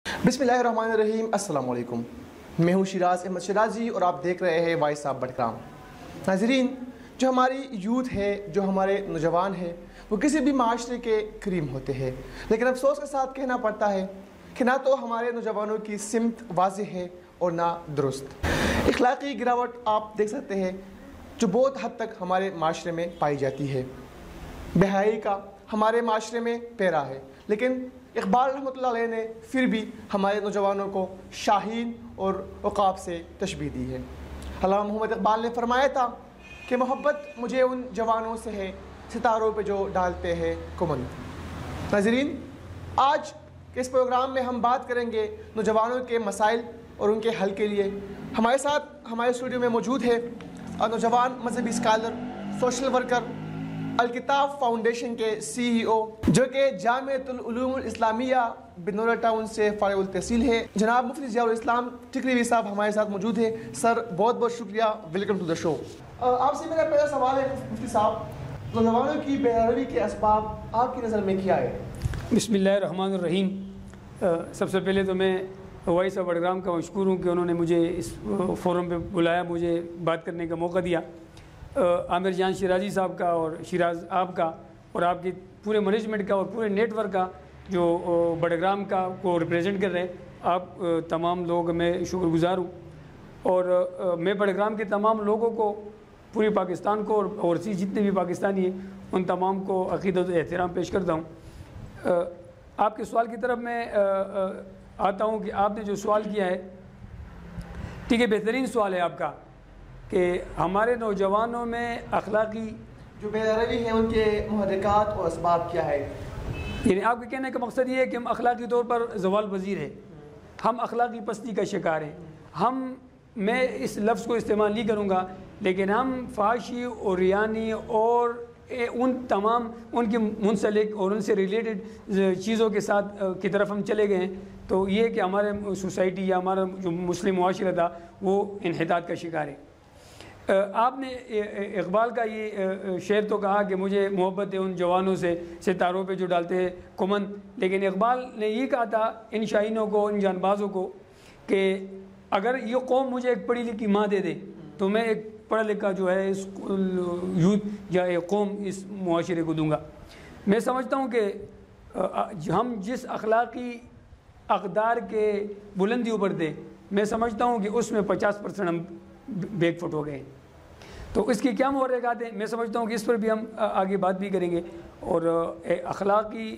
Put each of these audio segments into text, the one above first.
بسم اللہ الرحمن الرحیم۔ السلام علیکم، میں ہوں شیراز احمد شیرازی اور آپ دیکھ رہے ہیں وائس آف بٹگرام۔ ناظرین، جو ہماری یوتھ ہے، جو ہمارے نوجوان ہیں، وہ کسی بھی معاشرے کے کریم ہوتے ہیں، لیکن افسوس کے ساتھ کہنا پڑتا ہے کہ نہ تو ہمارے نوجوانوں کی سمت واضح ہے اور نہ درست۔ اخلاقی گراوٹ آپ دیکھ سکتے ہیں جو بہت حد تک ہمارے معاشرے میں پائی جاتی ہے۔ بے حیائی کا ہمارے معاشرے میں پیرا ہے، لیکن اقبال رحمۃ اللہ علیہ نے پھر بھی ہمارے نوجوانوں کو شاہین اور عقاب سے تشبیہ دی ہے۔ علامہ محمد اقبال نے فرمایا تھا کہ محبت مجھے ان جوانوں سے ہے ستاروں پہ جو ڈالتے ہیں کمند۔ ناظرین، آج کے اس پروگرام میں ہم بات کریں گے نوجوانوں کے مسائل اور ان کے حل کے لیے۔ ہمارے ساتھ ہمارے اسٹوڈیو میں موجود ہے نوجوان مذہبی اسکالر، سوشل ورکر، الکتاب فاؤنڈیشن کے CEO، جو کہ جامعۃ العلوم الاسلامیہ بنورا ٹاؤن سے فارغ التحصیل ہے، جناب مفتی ضیاء الاسلام ٹکریوی صاحب ہمارے ساتھ موجود ہیں۔ سر، بہت بہت شکریہ، ویلکم ٹو دا شو۔ آپ سے میرا پہلا سوال ہے مفتی صاحب، نوجوانوں کی بے روی کے اسباب آپ کی نظر میں کیا ہے؟ بسم اللہ الرحمن الرحیم۔ سب سے پہلے تو میں وائس آف بٹگرام کا مشکور ہوں کہ انہوں نے مجھے اس فورم پہ بلایا، مجھے بات کرنے کا موقع دیا۔ عامر جان شیرازی صاحب کا اور شیراز آپ کا اور آپ کی پورے مینجمنٹ کا اور پورے نیٹ ورک کا جو بٹگرام کا کو ریپریزنٹ کر رہے ہیں، آپ تمام لوگ میں شکر گزار ہوں۔ اور میں بٹگرام کے تمام لوگوں کو، پوری پاکستان کو اور اوورسیز جتنے بھی پاکستانی ہیں، ان تمام کو عقیدت و احترام پیش کرتا ہوں۔ آپ کے سوال کی طرف میں آتا ہوں کہ آپ نے جو سوال کیا ہے، ٹھیک ہے، بہترین سوال ہے آپ کا کہ ہمارے نوجوانوں میں اخلاقی جو بے روی ہے ان کے محرکات اور اسباب کیا ہے؟ یعنی آپ کے کہنے کا مقصد یہ ہے کہ ہم اخلاقی طور پر زوال پذیر ہیں، ہم اخلاقی پستی کا شکار ہیں۔ میں اس لفظ کو استعمال نہیں کروں گا، لیکن ہم فحاشی اور ریانی اور ان کے منسلک اور ان سے ریلیٹڈ چیزوں کے ساتھ کی طرف ہم چلے گئے ہیں، تو یہ کہ ہمارے سوسائٹی یا ہمارا جو مسلم معاشرہ تھا وہ انحطاط کا شکار ہے۔ آپ نے اقبال کا یہ شعر تو کہا کہ مجھے محبت ہے ان جوانوں سے ستاروں پہ جو ڈالتے ہیں کمند، لیکن اقبال نے یہ کہا تھا ان شاہینوں کو، ان جان بازوں کو، کہ اگر یہ قوم مجھے ایک پڑھی لکھی ماں دے دے تو میں ایک پڑھا لکھا جو ہے اس یوتھ یا ایک قوم اس معاشرے کو دوں گا۔ میں سمجھتا ہوں کہ ہم جس اخلاقی اقدار کے بلندیوں پر تھے، میں سمجھتا ہوں کہ اس میں 50% ہم بیک فٹ ہو گئے ہیں۔ تو اس کی کیا محرکات ہیں، میں سمجھتا ہوں کہ اس پر بھی ہم آگے بات بھی کریں گے۔ اور اخلاقی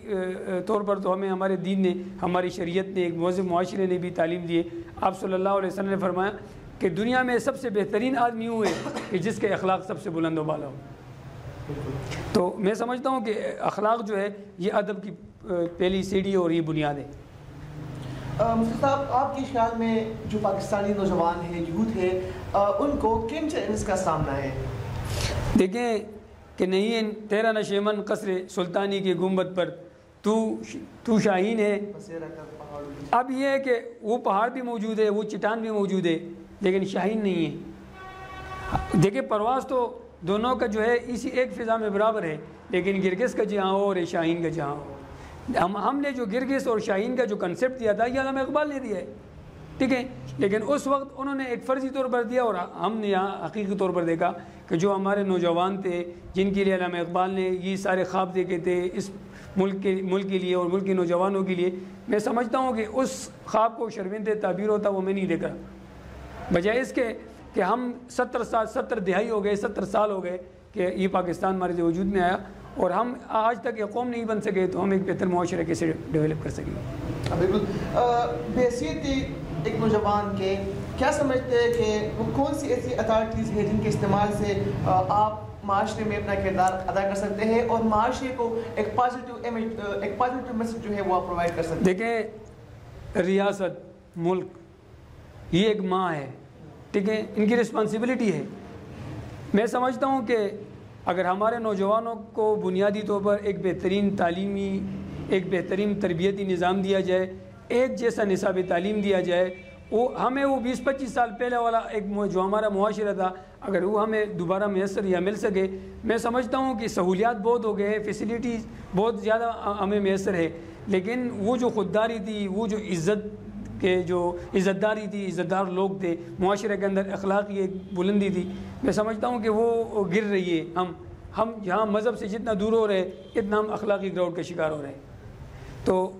طور پر تو ہمیں ہمارے دین نے، ہماری شریعت نے، ایک مہذب معاشرے نے بھی تعلیم دی ہے۔ آپ صلی اللہ علیہ وسلم نے فرمایا کہ دنیا میں سب سے بہترین آدمی وہ ہے کہ جس کے اخلاق سب سے بلند و بالا ہو۔ تو میں سمجھتا ہوں کہ اخلاق جو ہے یہ ادب کی پہلی سیڑھی اور یہ بنیاد ہے۔ مفتی صاحب، آپ کے خیال میں جو پاکستانی نوجوان ہیں، یوتھ ہے، ان کو کن چیلنجز کا سامنا ہے؟ دیکھیں کہ نہیں تیرا نشیمن قصر سلطانی کی گنبد پر تو شاہین ہے۔ اب یہ ہے کہ وہ پہاڑ بھی موجود ہے، وہ چٹان بھی موجود ہے، لیکن شاہین نہیں ہے۔ دیکھیں پرواز تو دونوں کا جو ہے اسی ایک فضا میں برابر ہے، لیکن گرگس کا جہاں ہو اور شاہین کا جہاں ہو۔ ہم نے جو گرگس اور شاہین کا جو کنسیپٹ دیا تھا یہ علامہ اقبال نے دیا ہے، ٹھیک ہے، لیکن اس وقت انہوں نے ایک فرضی طور پر دیا، اور ہم نے یہاں حقیقی طور پر دیکھا کہ جو ہمارے نوجوان تھے جن کے لیے علامہ اقبال نے یہ سارے خواب دیکھے تھے اس ملک کے لیے اور ملک کے نوجوانوں کے لیے، میں سمجھتا ہوں کہ اس خواب کو شرمندہ تعبیر ہوتا وہ میں نہیں دیکھ رہا، بجائے اس کے کہ ہم 70 دہائی ہو گئے، 70 سال ہو گئے کہ یہ پاکستان ہمارے وجود میں آیا، اور ہم آج تک یہ قوم نہیں بن سکے، تو ہم ایک بہتر معاشرہ کیسے ڈیولپ کر سکیں گے؟ بالکل۔ بحیثیت ایک نوجوان کے کیا سمجھتے ہیں کہ وہ کون سی ایسی اتھارٹیز ہیں جن کے استعمال سے آپ معاشرے میں اپنا کردار ادا کر سکتے ہیں اور معاشرے کو ایک پازیٹیو میسج جو ہے وہ آپ پرووائڈ کر سکتے ہیں؟ دیکھیں، ریاست، ملک یہ ایک ماں ہے، ٹھیک ہے، ان کی رسپانسبلٹی ہے۔ میں سمجھتا ہوں کہ اگر ہمارے نوجوانوں کو بنیادی طور پر ایک بہترین تعلیمی، ایک بہترین تربیتی نظام دیا جائے، ایک جیسا نصاب تعلیم دیا جائے، ہمیں وہ 20-25 سال پہلے والا ایک جو ہمارا معاشرہ تھا اگر وہ ہمیں دوبارہ میسر یا مل سکے، میں سمجھتا ہوں کہ سہولیات بہت ہو گئے ہیں، فیسیلیٹیز بہت زیادہ ہمیں میسر ہے، لیکن وہ جو خودداری تھی، وہ جو عزت کے جو عزت داری تھی، عزت دار لوگ تھے، معاشرے کے اندر اخلاقی ایک بلندی تھی، میں سمجھتا ہوں کہ وہ گر رہی ہے۔ ہم جہاں مذہب سے جتنا دور ہو رہے اتنا ہم اخلاقی گراؤنڈ کا شکار ہو رہے ہیں۔ تو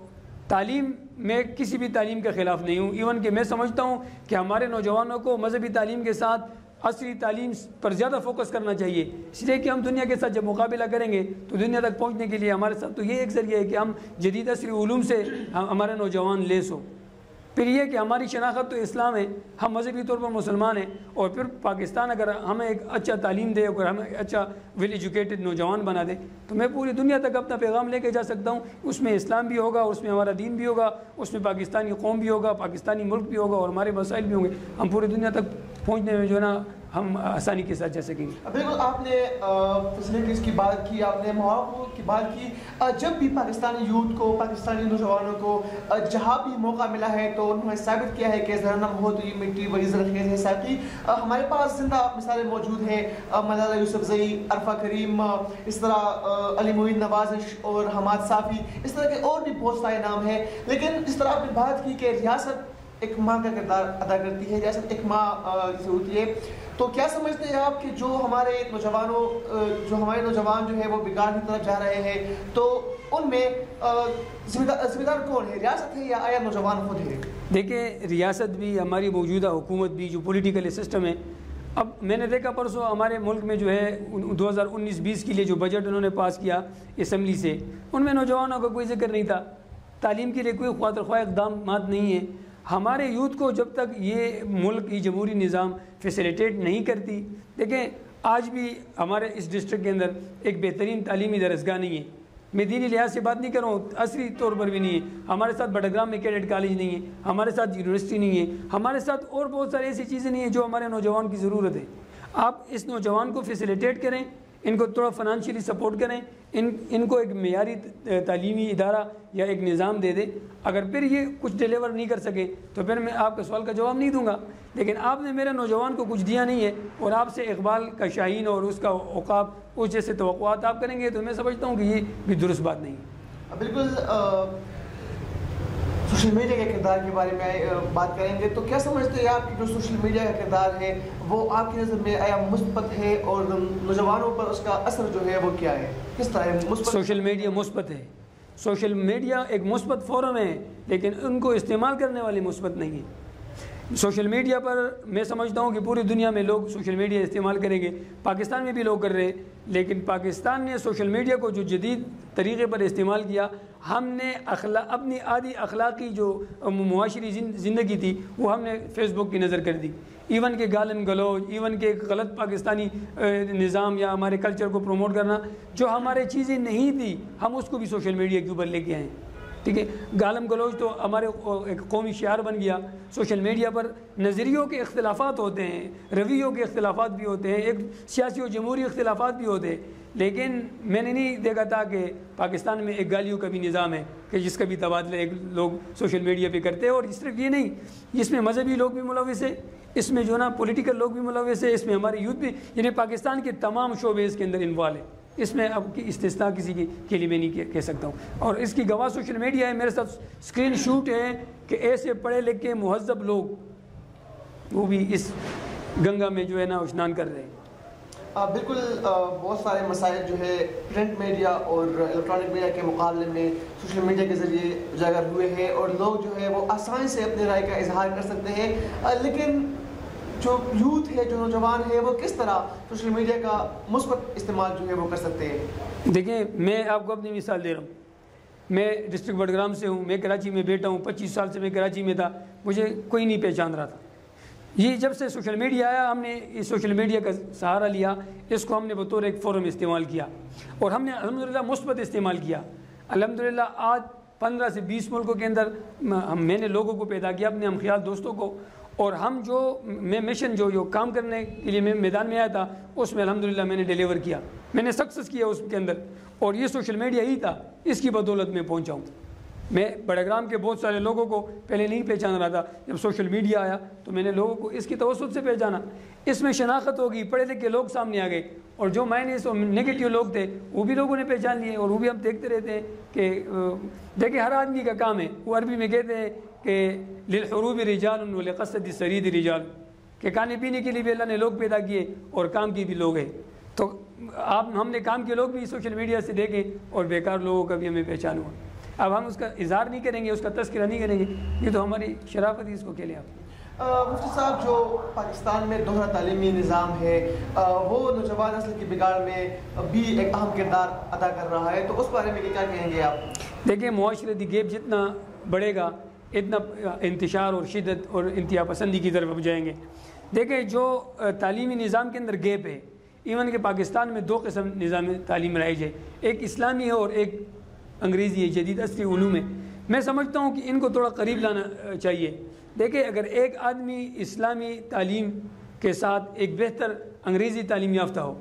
تعلیم، میں کسی بھی تعلیم کے خلاف نہیں ہوں، ایون کہ میں سمجھتا ہوں کہ ہمارے نوجوانوں کو مذہبی تعلیم کے ساتھ عصری تعلیم پر زیادہ فوکس کرنا چاہیے، اس لیے کہ ہم دنیا کے ساتھ جب مقابلہ کریں گے تو دنیا تک پہنچنے کے لیے ہمارے ساتھ تو یہ ایک ذریعہ ہے کہ ہم جدید عصری علوم سے ہمارے نوجوان لیس ہو۔ پھر یہ کہ ہماری شناخت تو اسلام ہے، ہم مذہبی طور پر مسلمان ہیں، اور پھر پاکستان اگر ہمیں ایک اچھا تعلیم دے، اگر ہمیں اچھا ویل ایجوکیٹڈ نوجوان بنا دے تو میں پوری دنیا تک اپنا پیغام لے کے جا سکتا ہوں۔ اس میں اسلام بھی ہوگا، اس میں ہمارا دین بھی ہوگا، اس میں پاکستانی قوم بھی ہوگا، پاکستانی ملک بھی ہوگا، اور ہمارے مسائل بھی ہوں گے۔ ہم پوری دنیا تک پہنچنے میں جو ہے نا ہم آسانی کے ساتھ جا سکیں گے۔ بالکل، آپ نے فیسلٹیز کی بات کی، آپ نے مواقع کی بات کی۔ جب بھی پاکستانی یوتھ کو، پاکستانی نوجوانوں کو جہاں بھی موقع ملا ہے تو انہوں نے ثابت کیا ہے کہ زرنم ہو تو یہ مٹی بڑی زرخیز ہے۔ ساتھ ہی ہمارے پاس زندہ مثالیں موجود ہیں، ملالہ یوسفزئی، عرفہ کریم، اس طرح علی معین نوازش اور حماد صافی، اس طرح کے اور بھی بہت سارے نام ہیں۔ لیکن اس طرح آپ نے بات کی کہ ریاست ایک ماں کا کردار ادا کرتی ہے، ریاست ایک ماں جیسے ہوتی ہے، تو کیا سمجھتے ہیں آپ کہ جو ہمارے نوجوان جو ہے وہ بگاڑ کی طرف جا رہے ہیں تو ان میں ذمہ دار کون ہے، ریاست ہے یا آیا نوجوان خود ہے؟ دیکھیں، ریاست بھی، ہماری موجودہ حکومت بھی، جو پولیٹیکل سسٹم ہے، اب میں نے دیکھا پرسوں ہمارے ملک میں جو ہے 2019-20 کے لیے جو بجٹ انہوں نے پاس کیا اسمبلی سے، ان میں نوجوانوں کا کوئی ذکر نہیں تھا، تعلیم کے لیے کوئی خاطر خواہ اقدامات نہیں ہیں۔ ہمارے یوتھ کو جب تک یہ ملک کی جمہوری نظام فیسیلیٹیٹ نہیں کرتی، دیکھیں آج بھی ہمارے اس ڈسٹرکٹ کے اندر ایک بہترین تعلیمی درسگاہ نہیں ہے، میں دینی لحاظ سے بات نہیں کر رہا ہوں، عصری طور پر بھی نہیں ہے۔ ہمارے ساتھ بٹگرام میں کیڈٹ کالج نہیں ہے، ہمارے ساتھ یونیورسٹی نہیں ہے، ہمارے ساتھ اور بہت ساری ایسی چیزیں نہیں ہیں جو ہمارے نوجوان کی ضرورت ہے۔ آپ اس نوجوان کو فیسیلیٹیٹ کریں، ان کو تھوڑا فنانشلی سپورٹ کریں، ان کو ایک معیاری تعلیمی ادارہ یا ایک نظام دے دیں۔ اگر پھر یہ کچھ ڈیلیور نہیں کر سکے تو پھر میں آپ کے سوال کا جواب نہیں دوں گا، لیکن آپ نے میرے نوجوان کو کچھ دیا نہیں ہے اور آپ سے اقبال کا شاہین اور اس کا عقاب، اس جیسے توقعات آپ کریں گے تو میں سمجھتا ہوں کہ یہ بھی درست بات نہیں ہے۔ بالکل، سوشل میڈیا کے کردار کے بارے میں بات کریں گے تو کیا سمجھتے ہیں آپ کہ جو سوشل میڈیا کا کردار ہے وہ آپ کی نظر میں آیا مثبت ہے، اور نوجوانوں پر اس کا اثر جو ہے وہ کیا ہے، کس طرح ہے مثبت؟ سوشل میڈیا مثبت ہے، سوشل میڈیا ایک مثبت فورم ہے، لیکن ان کو استعمال کرنے والے مثبت نہیں ہیں۔ سوشل میڈیا پر میں سمجھتا ہوں کہ پوری دنیا میں لوگ سوشل میڈیا استعمال کریں گے، پاکستان میں بھی لوگ کر رہے ہیں، لیکن پاکستان نے سوشل میڈیا کو جو جدید طریقے پر استعمال کیا، ہم نے اپنی آدھی اخلاقی جو معاشری زندگی تھی وہ ہم نے فیس بک کی نظر کر دی، ایون کہ گالم گلوچ، ایون کہ غلط پاکستانی نظام یا ہمارے کلچر کو پروموٹ کرنا، جو ہمارے چیزیں نہیں تھی ہم اس کو بھی سوشل میڈیا کے اوپر لے کے آئے ہیں۔ ٹھیک ہے، گالم گلوچ تو ہمارے ایک قومی شعار بن گیا۔ سوشل میڈیا پر نظریوں کے اختلافات ہوتے ہیں، رویوں کے اختلافات بھی ہوتے ہیں، ایک سیاسی و جمہوری اختلافات بھی ہوتے ہیں، لیکن میں نے نہیں دیکھا تھا کہ پاکستان میں ایک گالیوں کا بھی نظام ہے کہ جس کا بھی تبادلہ ایک لوگ سوشل میڈیا پہ کرتے ہیں۔ اور صرف یہ نہیں، اس میں مذہبی لوگ بھی ملوث ہیں، اس میں جو نا پولیٹیکل لوگ بھی ملوث ہیں، اس میں ہمارے یوتھ بھی، یعنی پاکستان کے تمام شعبے اس کے اندر انوالو ہے۔ اس میں اب کی استثناء کسی کے لیے میں نہیں کہہ سکتا ہوں، اور اس کی گواہ سوشل میڈیا ہے۔ میرے ساتھ اسکرین شوٹ ہے کہ ایسے پڑھے لکھے مہذب لوگ وہ بھی اس گنگا میں جو ہے نا اشنان کر رہے ہیں۔ بالکل، بہت سارے مسائل جو ہے پرنٹ میڈیا اور الیکٹرانک میڈیا کے مقابلے میں سوشل میڈیا کے ذریعے اجاگر ہوئے ہیں، اور لوگ جو ہے وہ آسانی سے اپنی رائے کا اظہار کر سکتے ہیں، لیکن جو یوتھ ہے، جو نوجوان ہے، وہ کس طرح سوشل میڈیا کا مثبت استعمال جو ہے وہ کر سکتے ہیں؟ دیکھیں، میں آپ کو اپنی مثال دے رہا ہوں، میں ڈسٹرکٹ بٹگرام سے ہوں، میں کراچی میں بیٹا ہوں، 25 سال سے میں کراچی میں تھا، مجھے کوئی نہیں پہچان رہا تھا۔ یہ جب سے سوشل میڈیا آیا، ہم نے اس سوشل میڈیا کا سہارا لیا، اس کو ہم نے بطور ایک فورم استعمال کیا، اور ہم نے الحمدللہ مثبت استعمال کیا۔ الحمدللہ آج 15 سے 20 ملکوں کے اندر میں نے لوگوں کو پیدا کیا، اپنے ہمخیال دوستوں کو، اور ہم جو میں مشن جو کام کرنے کے لیے میں میدان میں آیا تھا اس میں الحمدللہ میں نے ڈیلیور کیا، میں نے سکسیس کیا اس کے اندر، اور یہ سوشل میڈیا ہی تھا، اس کی بدولت میں پہنچا ہوں۔ میں بڑگرام کے بہت سارے لوگوں کو پہلے نہیں پہچان رہا تھا، جب سوشل میڈیا آیا تو میں نے لوگوں کو اس کی توسط سے پہچانا، اس میں شناخت ہوگی، پڑھے لکھے لوگ سامنے آ گئے، اور جو مائنس اور نگیٹو لوگ تھے وہ بھی لوگوں نے پہچان لیے، اور وہ بھی ہم دیکھتے رہتے ہیں کہ دیکھیں ہر آدمی کا کام ہے، وہ عربی میں کہتے ہیں کہ للحروب رجال ولقصد السرید رجال، کہ کھانے پینے کے لیے بھی اللہ نے لوگ پیدا کیے اور کام کی بھی لوگ ہیں، تو ہم نے کام کے لوگ بھی سوشل میڈیا سے دیکھے اور بیکار لوگوں کا بھی ہمیں پہچان ہوا۔ اب ہم اس کا اظہار نہیں کریں گے، اس کا تذکرہ نہیں کریں گے، یہ تو ہماری شرافت ہی، اس کو کہہ لیں آپ۔ مفتی صاحب، جو پاکستان میں دوہرا تعلیمی نظام ہے وہ نوجوان نسل کی بگاڑ میں بھی ایک اہم کردار ادا کر رہا ہے، تو اس بارے میں کیا کہیں گے آپ؟ دیکھیں معاشرتی گیپ جتنا بڑھے گا اتنا انتشار اور شدت اور انتہا پسندی کی طرف جائیں گے۔ دیکھیں جو تعلیمی نظام کے اندر گیپ ہے، ایون کہ پاکستان میں 2 قسم نظام تعلیم رائج ہے، ایک اسلامی ہے اور ایک انگریزی ہے، جدید عصری علوم ہے۔ میں سمجھتا ہوں کہ ان کو تھوڑا قریب لانا چاہیے۔ دیکھیں اگر ایک آدمی اسلامی تعلیم کے ساتھ ایک بہتر انگریزی تعلیم یافتہ ہو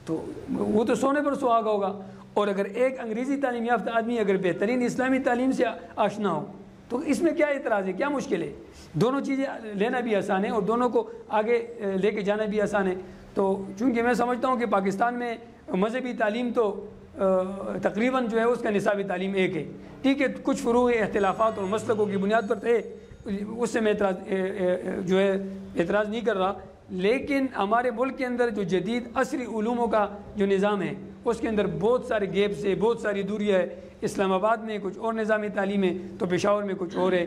تو وہ تو سونے پر سہاگا ہوگا، اور اگر ایک انگریزی تعلیم یافتہ آدمی اگر بہترین اسلامی تعلیم سے آشنا ہو تو اس میں کیا اعتراض ہے، کیا مشکل ہے؟ دونوں چیزیں لینا بھی آسان ہے اور دونوں کو آگے لے کے جانا بھی آسان ہے۔ تو چونکہ میں سمجھتا ہوں کہ پاکستان میں مذہبی تعلیم تو تقریباً جو ہے اس کا نصابی تعلیم ایک ہے، ٹھیک ہے، کچھ فروع اختلافات اور مسلکوں کی بنیاد پر تھے، اس سے میں اعتراض نہیں کر رہا، لیکن ہمارے ملک کے اندر جو جدید عصری علوموں کا جو نظام ہے اس کے اندر بہت سارے گیپس ہے، بہت ساری دوریاں ہے۔ اسلام آباد میں کچھ اور نظامی تعلیم ہے تو پشاور میں کچھ اور ہے،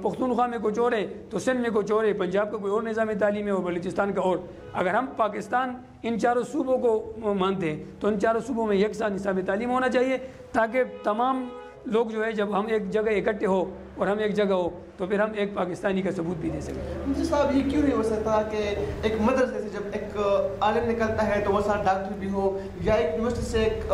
پختونخوا میں کچھ اور ہے تو سندھ میں کچھ اور ہے، پنجاب کا کوئی اور نظامی تعلیم ہے اور بلوچستان کا اور۔ اگر ہم پاکستان ان چاروں صوبوں کو مانتے ہیں تو ان چاروں صوبوں میں یکساں نصابی تعلیم ہونا چاہیے، تاکہ تمام لوگ جو ہے جب ہم ایک جگہ اکٹھے ہو اور ہم ایک جگہ ہو تو پھر ہم ایک پاکستانی کا ثبوت بھی دے سکیں۔ مفتی صاحب، یہ کیوں نہیں ہو سکتا کہ ایک مدرسے سے جب ایک عالم نکلتا ہے تو وہ ساتھ ڈاکٹر بھی ہو، یا ایک یونیورسٹی سے ایک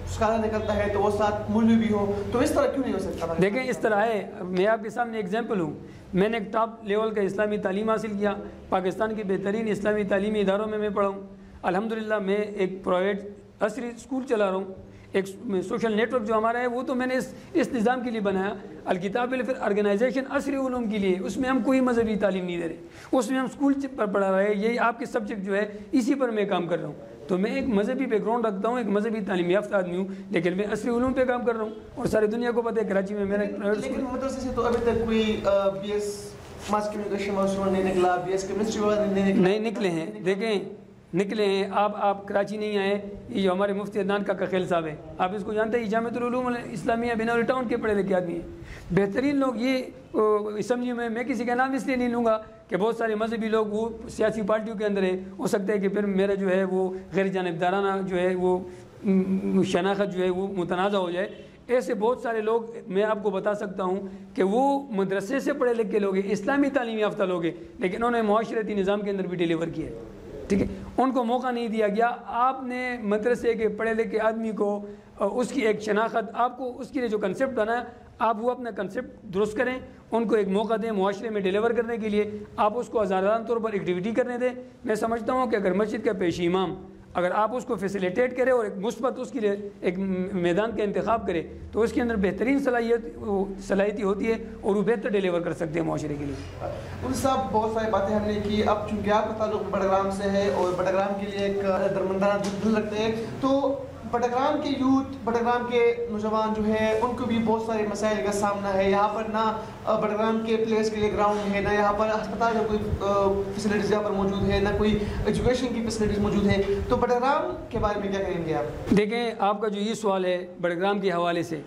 اسکالر نکلتا ہے تو وہ ساتھ مولوی بھی ہو، تو اس طرح کیوں نہیں ہو سکتا؟ دیکھیں اس طرح ہے، میں آپ کے سامنے ایگزامپل ہوں، میں نے ایک ٹاپ لیول کا اسلامی تعلیم حاصل کیا، پاکستان کے بہترین اسلامی تعلیمی اداروں میں پڑھا ہوں، الحمدللہ میں ایک پرائیویٹ عصری اسکول چلا رہا ہوں، ایک سوشل نیٹ ورک جو ہمارا ہے وہ تو میں نے اس نظام کے لیے بنایا، الکتاب آرگنائزیشن عصری علوم کے لیے، اس میں ہم کوئی مذہبی تعلیم نہیں دے رہے، اس میں ہم اسکول پر پڑھا رہے ہیں، یہی آپ کے سبجیکٹ جو ہے اسی پر میں کام کر رہا ہوں۔ تو میں ایک مذہبی بیک گراؤنڈ رکھتا ہوں، ایک مذہبی تعلیم یافتہ آدمی ہوں، لیکن میں عصری علوم پہ کام کر رہا ہوں، اور ساری دنیا کو پتہ ہے کراچی میں میرا پرائیویٹ اسکول۔ لیکن مدرسے سے تو ابھی تک کوئی بی ایس ماس کمیونیکیشن نہیں نکلا، بی ایس کیمسٹری والا نہیں نکلے ہیں، دیکھیں نکلے ہیں۔ آپ کراچی نہیں آئے، یہ جو ہمارے مفتی عدنان کا کخیل صاحب ہے، آپ اس کو جانتے ہیں، جامعۃ العلوم الاسلامیہ بنور ٹاؤن کے پڑھے لکھے آدمی ہیں، بہترین لوگ۔ یہ اسمبلی میں کسی کا نام اس لیے نہیں لوں گا کہ بہت سارے مذہبی لوگ وہ سیاسی پارٹیوں کے اندر ہے، ہو سکتا ہے کہ پھر میرا جو ہے وہ غیر جانبدارانہ جو ہے وہ شناخت جو ہے وہ متنازع ہو جائے۔ ایسے بہت سارے لوگ میں آپ کو بتا سکتا ہوں کہ وہ مدرسے سے پڑھے لکھے لوگ ہیں، اسلامی تعلیم یافتہ لوگ ہیں، لیکن انہوں نے معاشرتی نظام کے اندر بھی ڈیلیور کیا ہے، ٹھیک ہے، ان کو موقع نہیں دیا گیا۔ آپ نے مدرسے کے پڑھے لکھے آدمی کو اس کی ایک شناخت، آپ کو اس کے لیے جو کنسیپٹ بنایا، آپ وہ اپنا کنسیپٹ درست کریں، ان کو ایک موقع دیں معاشرے میں ڈیلیور کرنے کے لیے، آپ اس کو آزادانہ طور پر ایکٹیویٹی کرنے دیں۔ میں سمجھتا ہوں کہ اگر مسجد کا پیشی امام اگر آپ اس کو فیسیلیٹیٹ کرے اور ایک مثبت اس کے لیے ایک میدان کا انتخاب کرے تو اس کے اندر بہترین صلاحیتی ہوتی ہے اور وہ بہتر ڈیلیور کر سکتے ہیں معاشرے کے لیے۔ ان صاحب بہت ساری باتیں ہم نے کی، اب چونکہ آپ کا تعلق بڑگرام سے ہے اور بڑگرام کے لیے ایک درمندانہ دل رکھتے ہیں، تو بڑگرام کے یوتھ، بڑگرام کے نوجوان جو ہے ان کو بھی بہت سارے مسائل کا سامنا ہے۔ یہاں پر نہ بڑگرام کے پلیئرس کے لیے گراؤنڈ ہے، نہ یہاں پر ہسپتال میں کوئی فیسلٹیز یہاں پر موجود ہے، نہ کوئی ایجوکیشن کی فیسلٹیز موجود ہے، تو بڑگرام کے بارے میں کیا کہیں گے آپ؟ دیکھیں آپ کا جو یہ سوال ہے بڑگرام کے حوالے سے،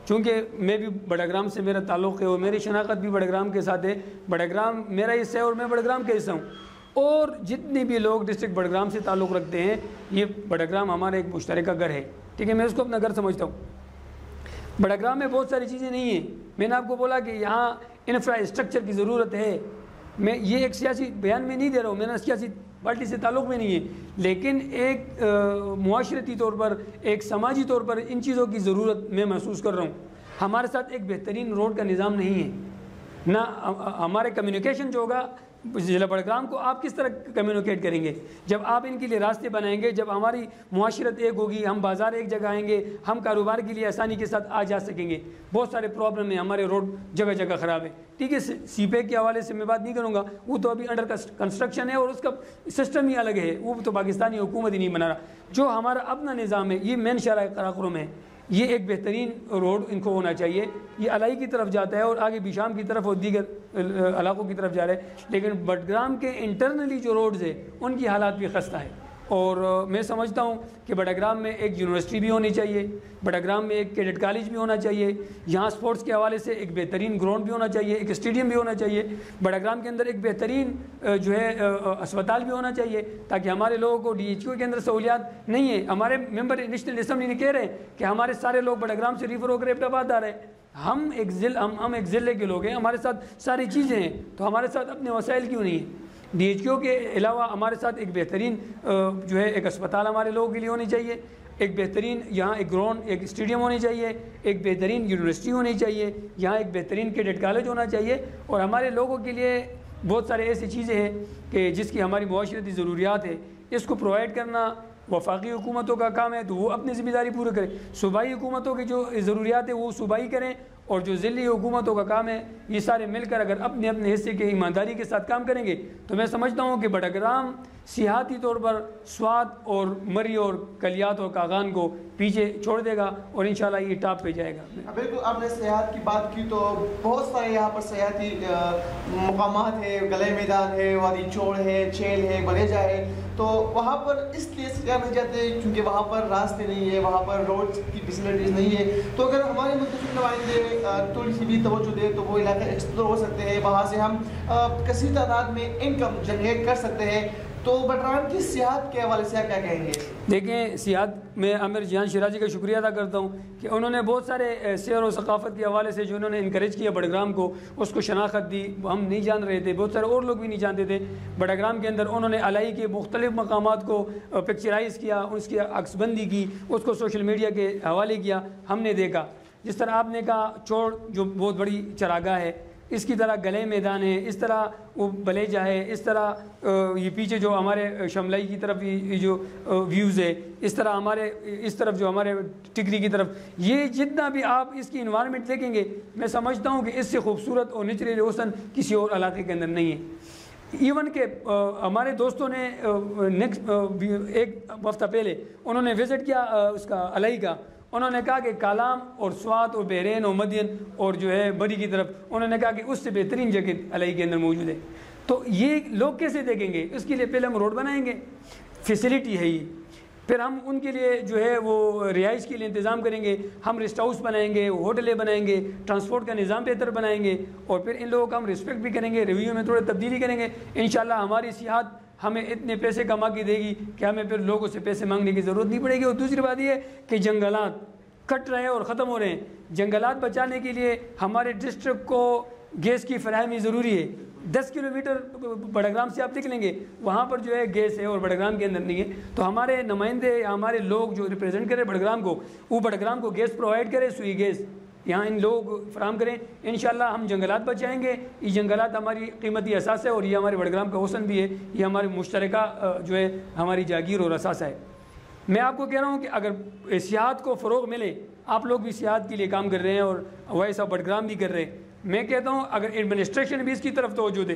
چونکہ میں بھی بڑگرام سے میرا تعلق ہے اور میری شناخت بھی بڑگرام کے ساتھ ہے، بڑگرام میرا حصہ ہے اور میں بڑگرام کا حصہ ہوں، اور جتنے بھی لوگ ڈسٹرکٹ بڑگرام سے تعلق رکھتے ہیں، یہ بڑگرام ہمارا ایک مشترکہ گھر ہے، ٹھیک ہے، میں اس کو اپنا گھر سمجھتا ہوں۔ بڑگرام میں بہت ساری چیزیں نہیں ہیں، میں نے آپ کو بولا کہ یہاں انفراسٹرکچر کی ضرورت ہے، میں یہ ایک سیاسی بیان میں نہیں دے رہا ہوں، میرا سیاسی پارٹی سے تعلق میں نہیں ہے، لیکن ایک معاشرتی طور پر، ایک سماجی طور پر ان چیزوں کی ضرورت میں محسوس کر رہا ہوں۔ ہمارے ساتھ ایک بہترین روڈ کا نظام نہیں ہے، نہ ہمارے کمیونیکیشن جو ہوگا ضلع بڑگرام کو آپ کس طرح کمیونیکیٹ کریں گے جب آپ ان کے لیے راستے بنائیں گے, جب ہماری معاشرت ایک ہوگی, ہم بازار ایک جگہ آئیں گے, ہم کاروبار کے لیے آسانی کے ساتھ آ جا سکیں گے. بہت سارے پرابلم ہیں, ہمارے روڈ جگہ جگہ خراب ہے. ٹھیک ہے, سی پیک کے حوالے سے میں بات نہیں کروں گا, وہ تو ابھی انڈر کنسٹرکشن ہے اور اس کا سسٹم ہی الگ ہے, وہ تو پاکستانی حکومت ہی نہیں بنا رہا. جو ہمارا اپنا نظام ہے, یہ مین شاہراہ قراقرم ہے, یہ ایک بہترین روڈ ان کو ہونا چاہیے. یہ الائی کی طرف جاتا ہے اور آگے بیشام کی طرف اور دیگر علاقوں کی طرف جا رہا ہے, لیکن بٹگرام کے انٹرنلی جو روڈز ہیں ان کی حالات بھی خستہ ہے. اور میں سمجھتا ہوں کہ بٹگرام میں ایک یونیورسٹی بھی ہونی چاہیے, بٹگرام میں ایک کیڈٹ کالج بھی ہونا چاہیے, یہاں سپورٹس کے حوالے سے ایک بہترین گراؤنڈ بھی ہونا چاہیے, ایک اسٹیڈیم بھی ہونا چاہیے. بٹگرام کے اندر ایک بہترین جو ہے اسپتال بھی ہونا چاہیے, تاکہ ہمارے لوگوں کو ڈی ایچ کیو کے اندر سہولیات نہیں ہیں. ہمارے ممبر نیشنل اسمبلی نے کہہ رہے ہیں کہ ہمارے سارے لوگ بٹگرام سے ریفر ہو کر ایبٹ آباد آ رہے ہیں. ہم ایک ضلع کے لوگ ہیں, ہمارے ساتھ ساری چیزیں ہیں, تو ہمارے ساتھ اپنے وسائل کیوں نہیں ہیں؟ ڈی ایچ کیو کے علاوہ ہمارے ساتھ ایک بہترین جو ہے ایک اسپتال ہمارے لوگوں کے لیے ہونی چاہیے, ایک بہترین یہاں ایک گراؤنڈ ایک اسٹیڈیم ہونی چاہیے, ایک بہترین یونیورسٹی ہونی چاہیے, یہاں ایک بہترین کیڈٹ کالج ہونا چاہیے. اور ہمارے لوگوں کے لیے بہت سارے ایسی چیزیں ہیں کہ جس کی ہماری معاشرتی ضروریات ہے, اس کو پرووائڈ کرنا وفاقی حکومتوں کا کام ہے, تو وہ اپنی ذمہ داری پورے کریں. صوبائی حکومتوں کی جو ضروریات ہیں وہ صوبائی کریں, اور جو ضلعی حکومتوں کا کام ہے یہ سارے مل کر اگر اپنے اپنے حصے کے ایمانداری کے ساتھ کام کریں گے تو میں سمجھتا ہوں کہ بٹگرام سیاحتی طور پر سوات اور مری اور کلیات اور کاغان کو پیچھے چھوڑ دے گا, اور انشاءاللہ یہ ٹاپ پہ جائے گا. بالکل, آپ نے سیاحت کی بات کی تو بہت سارے یہاں پر سیاحتی مقامات ہیں, گلے میدان ہے, وادی چوڑ ہے, چیل ہے, بریجا ہے, تو وہاں پر اس لیے سیاح نہیں جاتے کیونکہ وہاں پر راستے نہیں ہے, وہاں پر روڈ کی فیسلٹیز نہیں ہے. تو اگر ہمارے منتخب نمائندے تھوڑی سی بھی توجہ دے تو وہ علاقے ایکسپلور ہو سکتے ہیں, وہاں سے ہم کثیر تعداد میں انکم جنریٹ کر سکتے ہیں. تو بٹگرام کی سیاحت کے حوالے سے کیا کہیں گے؟ دیکھیں, سیاحت میں عامر جہان شیرازی کا شکریہ ادا کرتا ہوں کہ انہوں نے بہت سارے سیر و ثقافت کے حوالے سے جو انہوں نے انکریج کیا بٹگرام کو, اس کو شناخت دی. ہم نہیں جان رہے تھے, بہت سارے اور لوگ بھی نہیں جانتے تھے. بٹگرام کے اندر انہوں نے الائی کے مختلف مقامات کو پکچرائز کیا, اس کی عکس بندی کی, اس کو سوشل میڈیا کے حوالے کیا, ہم نے دیکھا. جس طرح آپ نے کہا چوڑ جو بہت بڑی چراگاہ ہے, اس کی طرح گلے میدان ہے, اس طرح وہ بلیجا ہے, اس طرح یہ پیچھے جو ہمارے شملائی کی طرف یہ جو ویوز ہے, اس طرح ہمارے اس طرف جو ہمارے ٹکری کی طرف, یہ جتنا بھی آپ اس کی انوائرمنٹ دیکھیں گے میں سمجھتا ہوں کہ اس سے خوبصورت اور نیچرل حسن کسی اور علاقے کے اندر نہیں ہے. ایون کہ ہمارے دوستوں نے ایک ہفتہ پہلے انہوں نے وزٹ کیا اس کا الائی کا, انہوں نے کہا کہ کالام اور سوات اور بحرین اور مدین اور جو ہے بری کی طرف, انہوں نے کہا کہ اس سے بہترین جگہ الائی کے اندر موجود ہے. تو یہ لوگ کیسے دیکھیں گے؟ اس کے لیے پہلے ہم روڈ بنائیں گے, فیسلٹی ہے یہ, پھر ہم ان کے لیے جو ہے وہ رہائش کے لیے انتظام کریں گے, ہم ریسٹ ہاؤس بنائیں گے, ہوٹلیں بنائیں گے, ٹرانسپورٹ کا نظام بہتر بنائیں گے, اور پھر ان لوگوں کا ہم رسپیکٹ بھی کریں گے, ریویو میں تھوڑے تبدیلی کریں گے. انشاءاللہ ہماری سیاحت ہمیں اتنے پیسے کما کے دے گی کہ ہمیں پھر لوگوں سے پیسے مانگنے کی ضرورت نہیں پڑے گی. اور دوسری بات یہ ہے کہ جنگلات کٹ رہے ہیں اور ختم ہو رہے ہیں. جنگلات بچانے کے لیے ہمارے ڈسٹرکٹ کو گیس کی فراہمی ضروری ہے. 10 کلومیٹر بٹگرام سے آپ نکلیں گے, وہاں پر جو ہے گیس ہے اور بٹگرام کے اندر نہیں ہے. تو ہمارے نمائندے یا ہمارے لوگ جو ریپرزینٹ کریں بٹگرام کو, وہ بٹگرام کو گیس پرووائڈ کرے, سوئی گیس یہاں ان لوگ فراہم کریں. انشاءاللہ ہم جنگلات بچائیں گے. یہ جنگلات ہماری قیمتی اثاثہ ہے اور یہ ہمارے بٹگرام کا حسن بھی ہے, یہ ہمارے مشترکہ جو ہے ہماری جاگیر اور اثاثہ ہے. میں آپ کو کہہ رہا ہوں کہ اگر سیاحت کو فروغ ملے, آپ لوگ بھی سیاحت کے لیے کام کر رہے ہیں اور وائس آف بٹگرام بھی کر رہے ہیں, میں کہتا ہوں اگر ایڈمنسٹریشن بھی اس کی طرف توجہ دے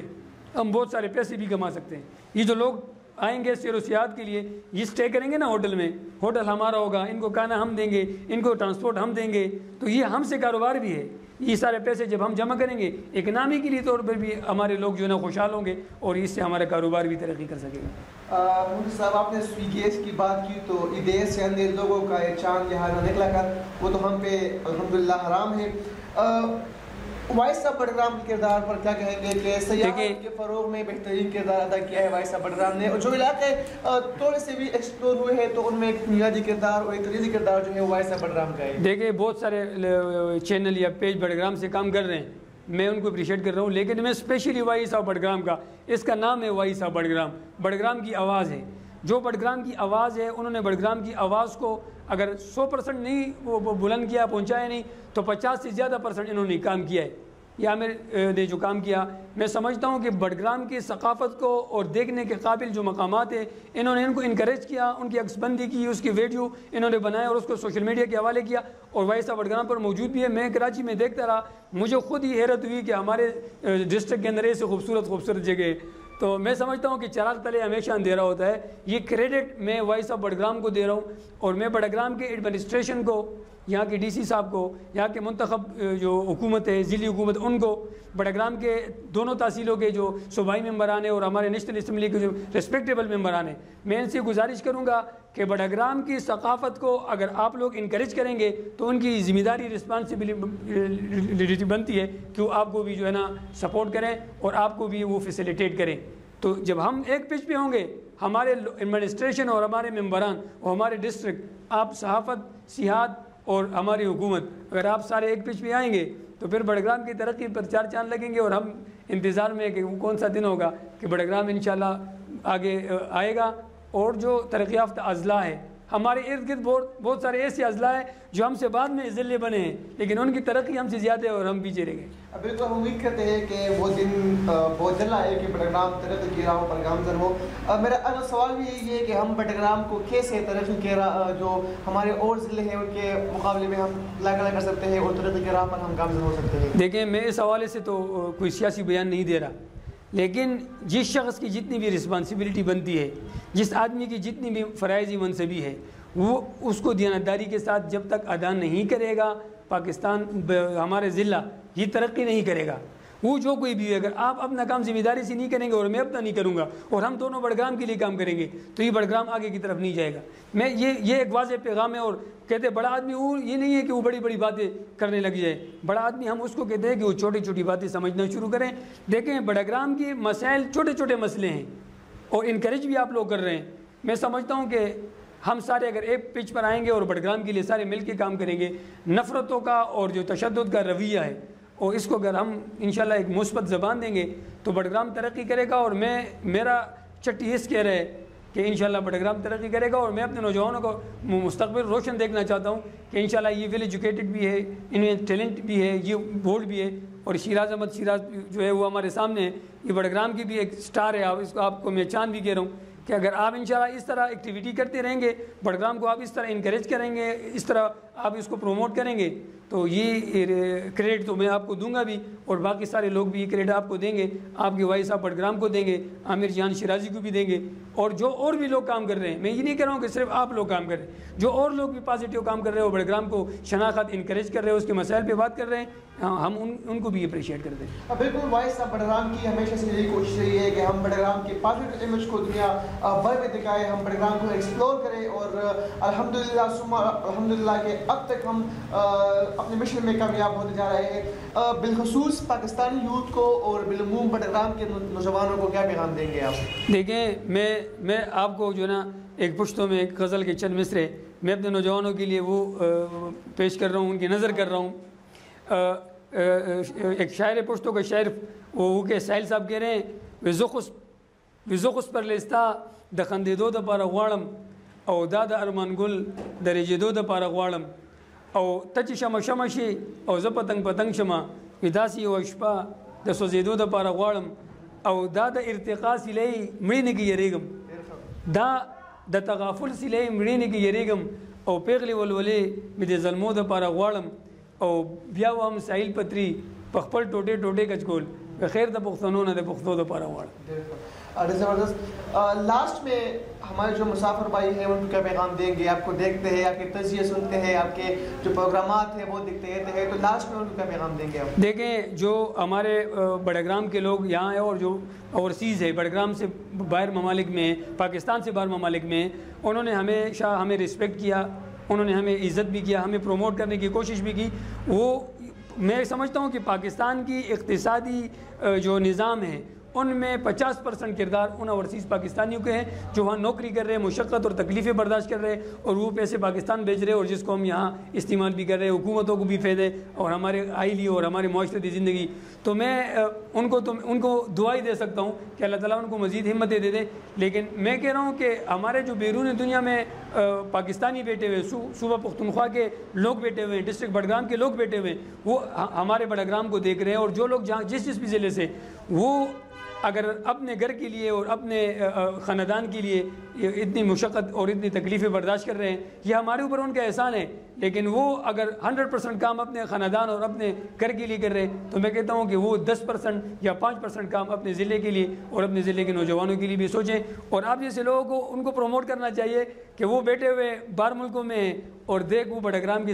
ہم بہت سارے پیسے بھی کما سکتے ہیں. یہ جو لوگ آئیں گے سیر و سیاحت کے لیے, یہ اسٹے کریں گے نا ہوٹل میں, ہوٹل ہمارا ہوگا, ان کو کھانا ہم دیں گے, ان کو ٹرانسپورٹ ہم دیں گے, تو یہ ہم سے کاروبار بھی ہے. یہ سارے پیسے جب ہم جمع کریں گے اکنامی کے لیے طور پر بھی ہمارے لوگ جو ہے نا خوشحال ہوں گے, اور اس سے ہمارا کاروبار بھی ترقی کر سکے گا. مفتی صاحب, آپ نے سوئی گیس کی بات کی تو دیش کے اندر لوگوں کا یہ چاند یہاں نہ نکلا کر, وہ تو ہم پہ الحمدللہ حرام ہے. وائس آف بٹگرام کے کردار پر کیا کہیں گے کہ سیاحت کے فروغ میں بہترین کردار ادا کیا ہے وائس آف بٹگرام نے, اور جو علاقے تھوڑے سے بھی ایکسپلور ہوئے ہیں تو ان میں ایک بنیادی کردار اور ایک تجزیاتی کردار جو ہے وائس آف بٹگرام کا ہے. دیکھیں بہت سارے چینل یا پیج بٹگرام سے کام کر رہے ہیں, میں ان کو اپریشیٹ کر رہا ہوں, لیکن میں اسپیشلی وائس آف بٹگرام کا, اس کا نام ہے وائس آف بٹگرام. بٹگرام کی آواز ہے, جو بٹگرام کی آواز ہے, انہوں نے بٹگرام کی آواز کو اگر 100% نہیں وہ بلند کیا, پہنچایا نہیں, تو 50 سے زیادہ % انہوں نے کام کیا ہے. یا عامر نے جو کام کیا، میں سمجھتا ہوں کہ بڈگرام کی ثقافت کو اور دیکھنے کے قابل جو مقامات ہیں انہوں نے ان کو انکریج کیا، ان کی عکس بندی کی، اس کی ویڈیو انہوں نے بنائے اور اس کو سوشل میڈیا کے حوالے کیا، اور وائس آف بڈگرام پر موجود بھی ہے۔ میں کراچی میں دیکھتا رہا، مجھے خود ہی حیرت ہوئی کہ ہمارے ڈسٹرکٹ کے اندر ایسے خوبصورت جگہ، تو میں سمجھتا ہوں کہ چراغ تلے ہمیشہ اندھیرا ہوتا ہے۔ یہ کریڈٹ میں وائس آف بڈگرام کو دے رہا ہوں، اور میں بڈگرام کے ایڈمنسٹریشن کو، یہاں کے ڈی سی صاحب کو، یہاں کے منتخب جو حکومت ہے، ضلعی حکومت، ان کو، بڈگرام کے دونوں تحصیلوں کے جو صوبائی ممبران ہیں اور ہمارے نیشنل اسمبلی کے جو ریسپیکٹیبل ممبران ہیں، میں ان سے گزارش کروں گا کہ بڈگرام کی ثقافت کو اگر آپ لوگ انکریج کریں گے تو ان کی ذمہ داری رسپانسبلٹی بنتی ہے کہ وہ آپ کو بھی جو ہے نا سپورٹ کریں اور آپ کو بھی وہ فیسیلیٹیٹ کریں۔ تو جب ہم ایک پچ پہ ہوں گے، ہمارے ایڈمنسٹریشن اور ہمارے ممبران اور ہمارے ڈسٹرکٹ، آپ صحافت، سیاحت اور ہماری حکومت، اگر آپ سارے ایک پچ پہ آئیں گے تو پھر بڈگرام کی ترقی پر چار چاند لگیں گے، اور ہم انتظار میں کہ وہ کون سا دن ہوگا کہ بڈگرام انشاءاللہ آگے آئے گا۔ اور جو ترقی یافتہ اضلاع ہے، ہمارے ارد گرد بہت سارے ایسے اضلاع ہیں جو ہم سے بعد میں ضلع بنے ہیں، لیکن ان کی ترقی ہم سے زیادہ ہے اور ہم پیچھے رہ گئے۔ بالکل، ہم امید کرتے ہیں کہ وہ دن بہت جلد آئے کہ بڈگرام ترقی کی راہوں پر گامزن ہو۔ میرا اگلا سوال بھی یہی ہے کہ ہم بڈگرام کو کیسے ترقی کے جو ہمارے اور ضلع ہیں ان کے مقابلے میں ہم لاگلا کر سکتے ہیں اور ترقی کے راہ پر ہم گامزن ہو سکتے ہیں؟ دیکھیں، میں اس حوالے سے تو کوئی سیاسی بیان نہیں دے رہا، لیکن جس شخص کی جتنی بھی رسپانسبلٹی بنتی ہے، جس آدمی کی جتنی بھی فرائضی منصبی ہے، وہ اس کو دیانتداری کے ساتھ جب تک ادا نہیں کرے گا، پاکستان ہمارے ضلع یہ ترقی نہیں کرے گا۔ وہ جو کوئی بھی، اگر آپ اپنا کام ذمہ داری سے نہیں کریں گے اور میں اپنا نہیں کروں گا اور ہم دونوں بڈگرام کے لیے کام کریں گے تو یہ بڈگرام آگے کی طرف نہیں جائے گا۔ میں یہ ایک واضح پیغام ہے۔ اور کہتے بڑا آدمی وہ یہ نہیں ہے کہ وہ بڑی بڑی باتیں کرنے لگ جائے، بڑا آدمی ہم اس کو کہتے ہیں کہ وہ چھوٹی چھوٹی باتیں سمجھنا شروع کریں۔ دیکھیں، بڈگرام کی مسائل چھوٹے چھوٹے مسئلے ہیں اور انکریج بھی آپ لوگ کر رہے ہیں۔ میں سمجھتا ہوں کہ ہم سارے اگر ایک پچ پر آئیں گے اور بڈگرام کے لیے سارے مل کے کام کریں گے، نفرتوں کا اور جو تشدد کا رویہ ہے اور اس کو اگر ہم انشاءاللہ ایک مثبت زبان دیں گے تو بڈگرام ترقی کرے گا۔ اور میرا چٹی اس کہہ رہے ہے کہ انشاءاللہ بڈگرام ترقی کرے گا، اور میں اپنے نوجوانوں کو مستقبل روشن دیکھنا چاہتا ہوں کہ انشاءاللہ یہ ویل ایجوکیٹڈ بھی ہے، ان میں ٹیلنٹ بھی ہے، یہ بولڈ بھی ہے۔ اور شیراز احمد شیراز جو ہے وہ ہمارے سامنے ہے، یہ بڈگرام کی بھی ایک سٹار ہے۔ اس کو آپ کو میں چاند بھی کہہ رہا ہوں کہ اگر آپ انشاءاللہ اس طرح ایکٹیویٹی کرتے رہیں گے، بڈگرام کو آپ اس طرح انکریج کریں گے، اس طرح آپ اس کو پروموٹ کریں گے، تو یہ کریڈٹ تو میں آپ کو دوں گا بھی، اور باقی سارے لوگ بھی یہ کریڈٹ آپ کو دیں گے، آپ کے وائس آپ بڈگرام کو دیں گے، عامر جان شیرازی کو بھی دیں گے، اور جو اور بھی لوگ کام کر رہے ہیں۔ میں یہ نہیں کہہ رہا ہوں کہ صرف آپ لوگ کام کر رہے ہیں، جو اور لوگ بھی پازیٹیو کام کر رہے ہیں اور بڈگرام کو شناخت انکریج کر رہے ہیں، اس کے مسائل پہ بات کر رہے ہیں، ہم ان کو بھی اپریشیٹ کرتے ہیں۔ بالکل، وائس آف بڈگرام کی ہمیشہ سے یہی کوشش رہی ہے کہ ہم بڈگرام کے پازیٹیو امیج کو دنیا بھر میں دکھائیں، ہم بڈگرام کو ایکسپلور کریں، اور الحمدللہ کہ اب تک ہم اپنے مشن میں کامیاب ہوتے جا رہے ہیں۔ بالخصوص پاکستانی یوتھ کو اور بالعموم بڈگرام کے نوجوانوں کو کیا پیغام دیں گے آپ؟ دیکھیں، میں آپ کو جو ہے نا ایک پشتوں میں ایک غزل کے چند مصرے میں اپنے نوجوانوں کے لیے وہ پیش کر رہا ہوں، ان کی نظر کر رہا ہوں۔ ایک شاعر پشتوں کا شاعر وہ کہ ساحل صاحب کہہ رہے ہیں، وزخس پر لستا دخندے دو د پاره غواړم او دا د ارمان ګل د رېجېدو دپاره غواړم او ته چې شمه شمه شي او زه پتنګ شمه داسې یوه شپه د سوځېدو دپاره غواړم او دا د ارتقا سیلۍ مړینې کې یریږم، دا د تغافل سیلۍ مړینې کې یریږم او پیغلې ولولې مې د ظلمو دپاره غواړم او بیا وهم ساحل پتري په خپل ټوټې ټوټې کچکول بخیر د پښتنو نه د پښتو دپاره غواړم۔ زبردست۔ لاسٹ میں ہمارے جو مسافر بھائی ہیں ان کو کیا پیغام دیں گے؟ آپ کو دیکھتے ہیں، آپ کے تجزیے سنتے ہیں، آپ کے جو پروگرامات ہیں وہ دیکھتے ہیں، تو لاسٹ میں ان کو کیا پیغام دیں گے آپ؟ دیکھیں، جو ہمارے بڈگرام کے لوگ یہاں ہیں اور جو اوورسیز ہے، بڈگرام سے باہر ممالک میں، پاکستان سے باہر ممالک میں، انہوں نے ہمیشہ ہمیں رسپیکٹ کیا، انہوں نے ہمیں عزت بھی کیا، ہمیں پروموٹ کرنے کی کوشش بھی کی۔ وہ میں سمجھتا ہوں کہ پاکستان کی اقتصادی جو نظام ہے ان میں 50% کردار ان اوورسیز پاکستانیوں کے ہیں جو وہاں نوکری کر رہے ہیں, مشقت اور تکلیفیں برداشت کر رہے ہیں, اور وہ پیسے پاکستان بھیج رہے ہیں, اور جس کو ہم یہاں استعمال بھی کر رہے ہیں, حکومتوں کو بھی فائدے اور ہمارے آئلی اور ہمارے معاشرتی زندگی. تو میں ان کو دعائی دے سکتا ہوں کہ اللہ تعالیٰ ان کو مزید ہمتیں دے دے. لیکن میں کہہ رہا ہوں کہ ہمارے جو بیرون دنیا میں پاکستانی بیٹھے ہوئے, صوبہ پختونخوا کے لوگ بیٹھے ہوئے ہیں, ڈسٹرکٹ بڑگرام کے لوگ بیٹھے ہوئے ہیں, وہ ہمارے بڑگرام کو دیکھ رہے ہیں, اور جو لوگ جہاں جس بھی ضلع سے, وہ اگر اپنے گھر کے لیے اور اپنے خاندان کے لیے اتنی مشقت اور اتنی تکلیفیں برداشت کر رہے ہیں, یہ ہمارے اوپر ان کا احسان ہے. لیکن وہ اگر 100% کام اپنے خاندان اور اپنے گھر کے لیے کر رہے ہیں, تو میں کہتا ہوں کہ وہ 10% یا 5% کام اپنے ضلع کے لیے اور اپنے ضلع کے نوجوانوں کے لیے بھی سوچیں. اور آپ جیسے لوگوں کو ان کو پروموٹ کرنا چاہیے کہ وہ بیٹھے ہوئے باہر ملکوں میں ہیں اور دیکھ وہ بڑگرام کی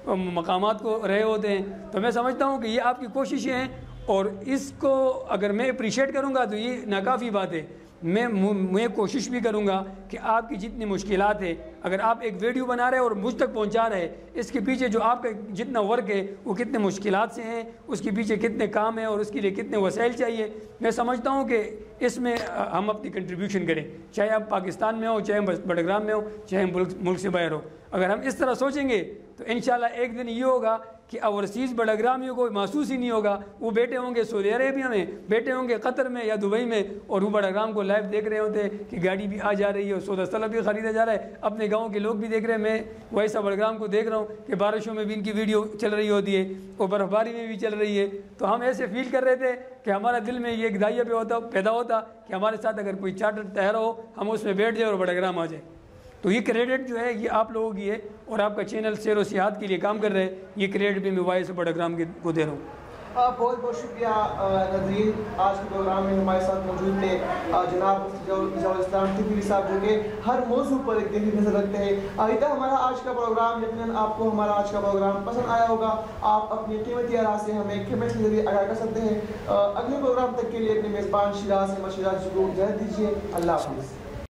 مقامات کو رہے ہوتے ہیں. تو میں سمجھتا ہوں کہ یہ آپ کی کوششیں ہیں, اور اس کو اگر میں اپریشیٹ کروں گا تو یہ ناکافی بات ہے. میں کوشش بھی کروں گا کہ آپ کی جتنی مشکلات ہے, اگر آپ ایک ویڈیو بنا رہے ہیں اور مجھ تک پہنچا رہے ہیں, اس کے پیچھے جو آپ کا جتنا ورک ہے وہ کتنے مشکلات سے ہیں, اس کے پیچھے کتنے کام ہیں اور اس کے لیے کتنے وسائل چاہیے. میں سمجھتا ہوں کہ اس میں ہم اپنی کنٹریبیوشن کریں, چاہے آپ پاکستان میں ہو, چاہے ہم بڑگرام میں ہو, چاہے ہم ملک سے باہر ہو. اگر ہم اس طرح سوچیں گے تو انشاءاللہ ایک دن یہ ہوگا کہ اوورسیز بڑگرامیوں کو محسوس ہی نہیں ہوگا. وہ بیٹھے ہوں گے سعودی عربیہ میں, بیٹھے ہوں گے قطر میں یا دبئی میں, اور وہ بڑگرام کو لائیو دیکھ رہے ہوتے ہیں کہ گاڑی بھی آ جا رہی ہے اور سودا سلب بھی خریدا جا رہا ہے, اپنے گاؤں کے لوگ بھی دیکھ رہے ہیں. میں ویسا بڑگرام کو دیکھ رہا ہوں کہ بارشوں میں بھی ان کی ویڈیو چل رہی ہوتی ہے اور برف باری میں بھی چل رہی ہے. تو ہم ایسے فیل کر رہے تھے کہ ہمارا دل میں یہ ایک دائیا پیدا ہوتا کہ ہمارے ساتھ اگر کوئی چارٹر طیارہ ہو, ہم اس میں بیٹھ جائیں اور بڑگرام آ جائے. تو یہ کریڈٹ جو ہے یہ آپ لوگوں کی ہے, اور آپ کا چینل سیر و سیاحت کے لیے کام کر رہے ہیں. یہ کریڈٹ بھی میں وائس بڑگرام کو دے رہا ہوں. بہت بہت شکریہ ناظرین, آج کے پروگرام میں ہمارے ساتھ موجود تھے جناب ضیاء الاسلام ٹھکوری صاحب, جو کہ ہر موضوع پر ایک گہری نظر رکھتے ہیں. آئندہ ہمارا آج کا پروگرام, یقیناً آپ کو ہمارا آج کا پروگرام پسند آیا ہوگا. آپ اپنی قیمتی آراء سے ہمیں کمنٹ کے ذریعے آگاہ کر سکتے ہیں. اگلے پروگرام تک کے لیے اپنے میزبان شیراز احمد شیراز کو اجازت دیجیے. اللہ حافظ.